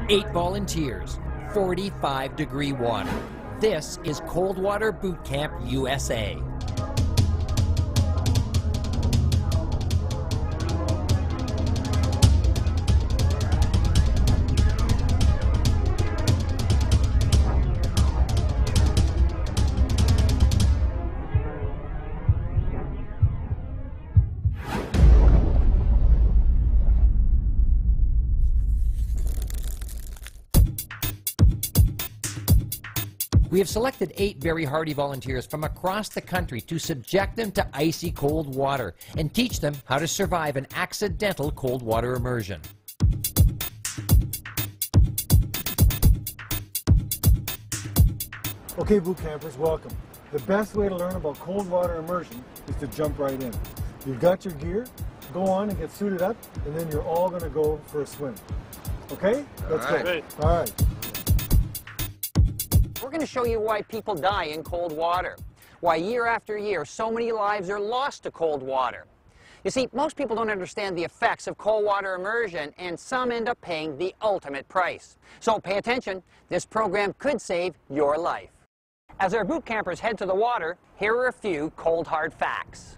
Eight volunteers, 45-degree water. This is Cold Water Boot Camp USA. We have selected 8 very hardy volunteers from across the country to subject them to icy cold water and teach them how to survive an accidental cold water immersion. Okay, boot campers, welcome. The best way to learn about cold water immersion is to jump right in. You've got your gear, go on and get suited up, and then you're all going to go for a swim. Okay? Let's go. All right. We're going to show you why people die in cold water, why year after year so many lives are lost to cold water. You see, most people don't understand the effects of cold water immersion, and some end up paying the ultimate price. So pay attention, this program could save your life. As our boot campers head to the water, here are a few cold hard facts.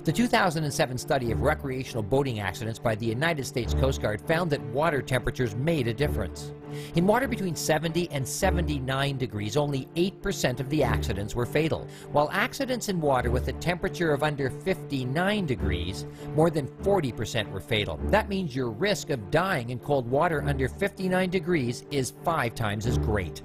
The 2007 study of recreational boating accidents by the United States Coast Guard found that water temperatures made a difference. In water between 70 and 79 degrees, only 8% of the accidents were fatal, while accidents in water with a temperature of under 59 degrees, more than 40% were fatal. That means your risk of dying in cold water under 59 degrees is 5 times as great.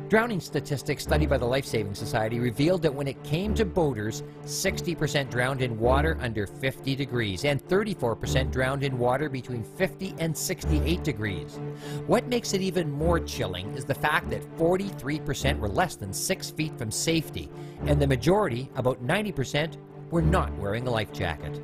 Drowning statistics studied by the Life Saving Society revealed that when it came to boaters, 60% drowned in water under 50 degrees and 34% drowned in water between 50 and 68 degrees. What makes it even more chilling is the fact that 43% were less than 6 feet from safety, and the majority, about 90%, were not wearing a life jacket.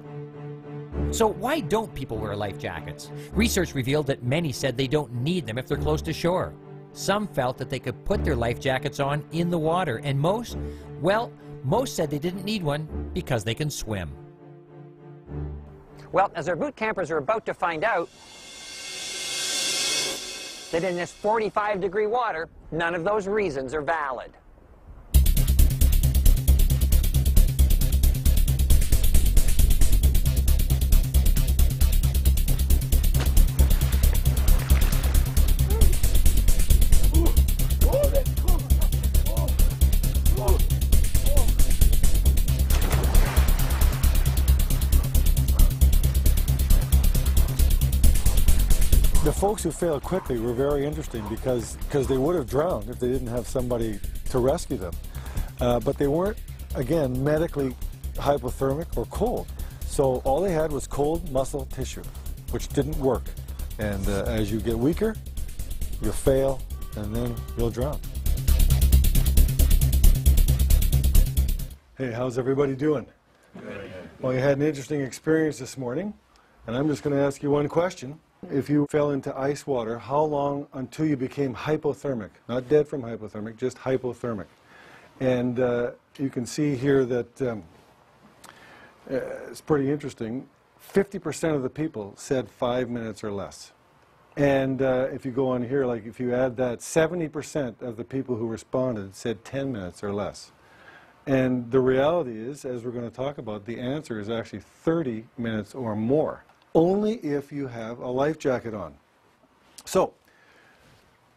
So why don't people wear life jackets? Research revealed that many said they don't need them if they're close to shore. Some felt that they could put their life jackets on in the water, and most said they didn't need one because they can swim. Well, as our boot campers are about to find out, that in this 45-degree water, none of those reasons are valid. The folks who failed quickly were very interesting because they would have drowned if they didn't have somebody to rescue them. But they weren't, again, medically hypothermic or cold. So all they had was cold muscle tissue, which didn't work. And as you get weaker, you'll fail, and then you'll drown. Hey, how's everybody doing? Good. Well, you had an interesting experience this morning, and I'm just going to ask you one question. If you fell into ice water, how long until you became hypothermic? Not dead from hypothermic, just hypothermic. And you can see here that it's pretty interesting. 50% of the people said 5 minutes or less. And if you go on here, like if you add that, 70% of the people who responded said 10 minutes or less. And the reality is, as we're going to talk about, the answer is actually 30 minutes or more. Only if you have a life jacket on. So,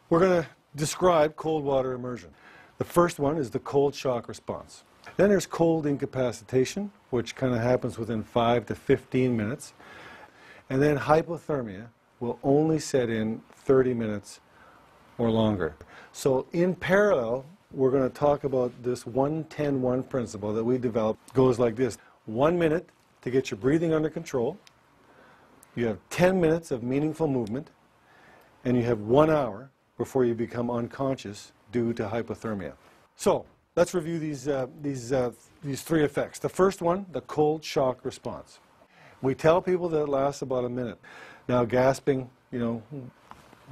we're going to describe cold water immersion. The first one is the cold shock response. Then there's cold incapacitation, which kind of happens within 5 to 15 minutes. And then hypothermia will only set in 30 minutes or longer. So in parallel, we're going to talk about this 1-10-1 principle that we developed. It goes like this: 1 minute to get your breathing under control. You have 10 minutes of meaningful movement, and you have 1 hour before you become unconscious due to hypothermia. So let's review these 3 effects. The first one, the cold shock response. We tell people that it lasts about a minute. Now gasping, you know,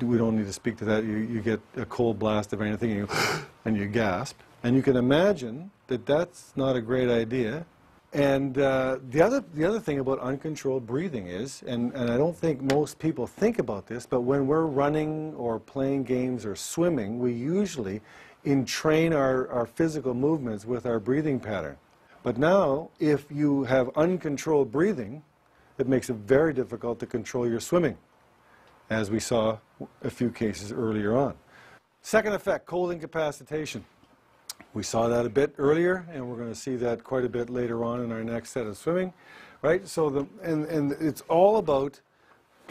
we don't need to speak to that. You get a cold blast of anything and you gasp. And you can imagine that that's not a great idea And the other thing about uncontrolled breathing is, and I don't think most people think about this, but when we're running or playing games or swimming, we usually entrain our physical movements with our breathing pattern. But now, if you have uncontrolled breathing, it makes it very difficult to control your swimming, as we saw a few cases earlier on. Second effect, cold incapacitation. We saw that a bit earlier, and we're going to see that quite a bit later on in our next set of swimming, right? So and it's all about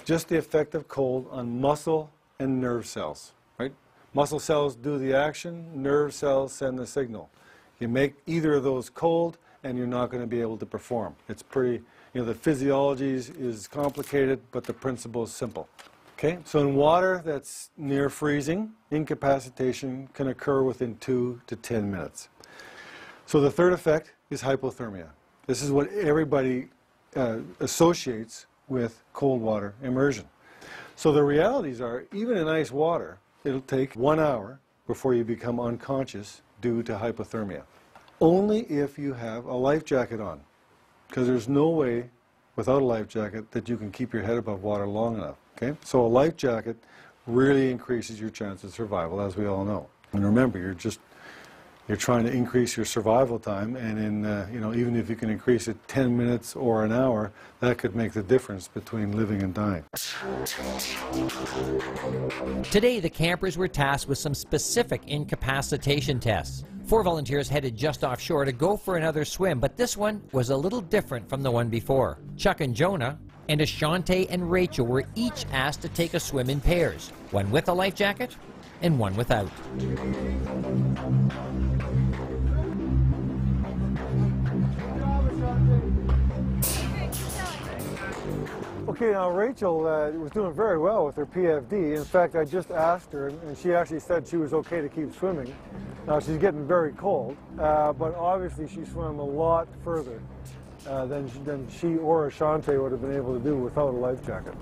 just the effect of cold on muscle and nerve cells, right? Muscle cells do the action, nerve cells send the signal. You make either of those cold, and you're not going to be able to perform. It's pretty, you know, the physiology is complicated, but the principle is simple. Okay, so in water that's near freezing, incapacitation can occur within 2 to 10 minutes. So the third effect is hypothermia. This is what everybody associates with cold water immersion. So the realities are, even in ice water, it'll take 1 hour before you become unconscious due to hypothermia. Only if you have a life jacket on, because there's no way without a life jacket that you can keep your head above water long enough. Okay? So a life jacket really increases your chance of survival, as we all know. And remember, you're trying to increase your survival time, and you know, even if you can increase it 10 minutes or an hour, that could make the difference between living and dying. Today, the campers were tasked with some specific incapacitation tests. 4 volunteers headed just offshore to go for another swim, but this one was a little different from the one before. Chuck and Jonah and Ashante and Rachel were each asked to take a swim in pairs, one with a life jacket and one without. Okay, now Rachel was doing very well with her PFD. In fact, I just asked her, and she actually said she was okay to keep swimming. Now she's getting very cold, but obviously she swam a lot further than she or Ashante would have been able to do without a life jacket.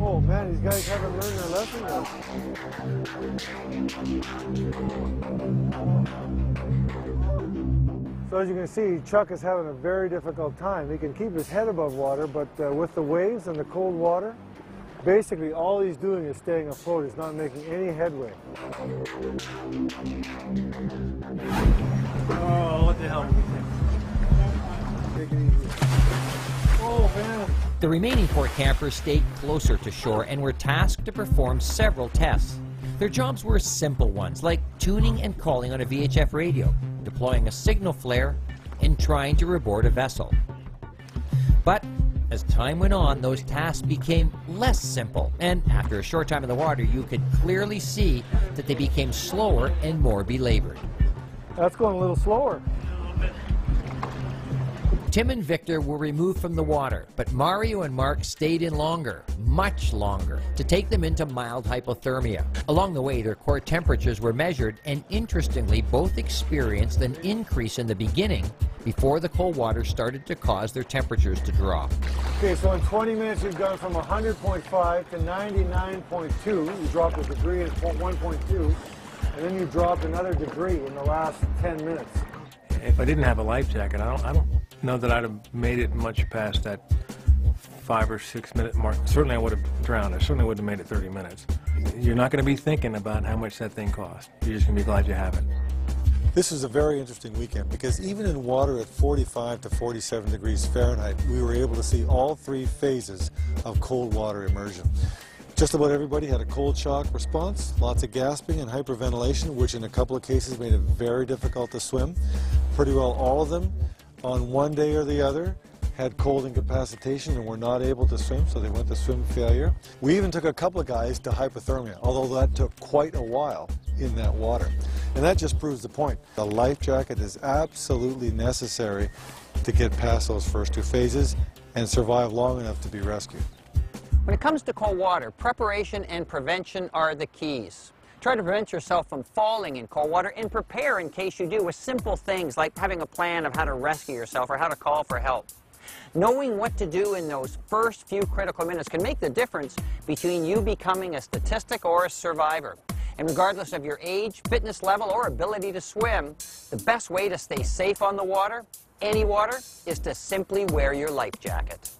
Oh man, these guys haven't learned their lesson yet. So as you can see, Chuck is having a very difficult time. He can keep his head above water, but with the waves and the cold water, basically all he's doing is staying afloat. He's not making any headway. Oh, what the hell? Take it easy. Oh man. The remaining 4 campers stayed closer to shore and were tasked to perform several tests. Their jobs were simple ones, like tuning and calling on a VHF radio, deploying a signal flare, and trying to reboard a vessel. But as time went on, those tasks became less simple, and after a short time in the water, you could clearly see that they became slower and more belabored. That's going a little slower. Tim and Victor were removed from the water, but Mario and Mark stayed in longer, much longer, to take them into mild hypothermia. Along the way, their core temperatures were measured, and interestingly, both experienced an increase in the beginning before the cold water started to cause their temperatures to drop. Okay, so in 20 minutes you've gone from 100.5 to 99.2. You dropped a degree in 1.2, and then you dropped another degree in the last 10 minutes. If I didn't have a life jacket, I don't know that I'd have made it much past that 5 or 6 minute mark. Certainly I would have drowned. I certainly would have made it 30 minutes. You're not going to be thinking about how much that thing costs. You're just going to be glad you have it. This was a very interesting weekend because even in water at 45 to 47 degrees Fahrenheit, we were able to see all 3 phases of cold water immersion. Just about everybody had a cold shock response, lots of gasping and hyperventilation, which in a couple of cases made it very difficult to swim. Pretty well all of them, on one day or the other, had cold incapacitation and were not able to swim, so they went to swim failure. We even took a couple of guys to hypothermia, although that took quite a while in that water. And that just proves the point. The life jacket is absolutely necessary to get past those first 2 phases and survive long enough to be rescued. When it comes to cold water, preparation and prevention are the keys. Try to prevent yourself from falling in cold water and prepare in case you do with simple things like having a plan of how to rescue yourself or how to call for help. Knowing what to do in those first few critical minutes can make the difference between you becoming a statistic or a survivor. And regardless of your age, fitness level, or ability to swim, the best way to stay safe on the water, any water, is to simply wear your life jacket.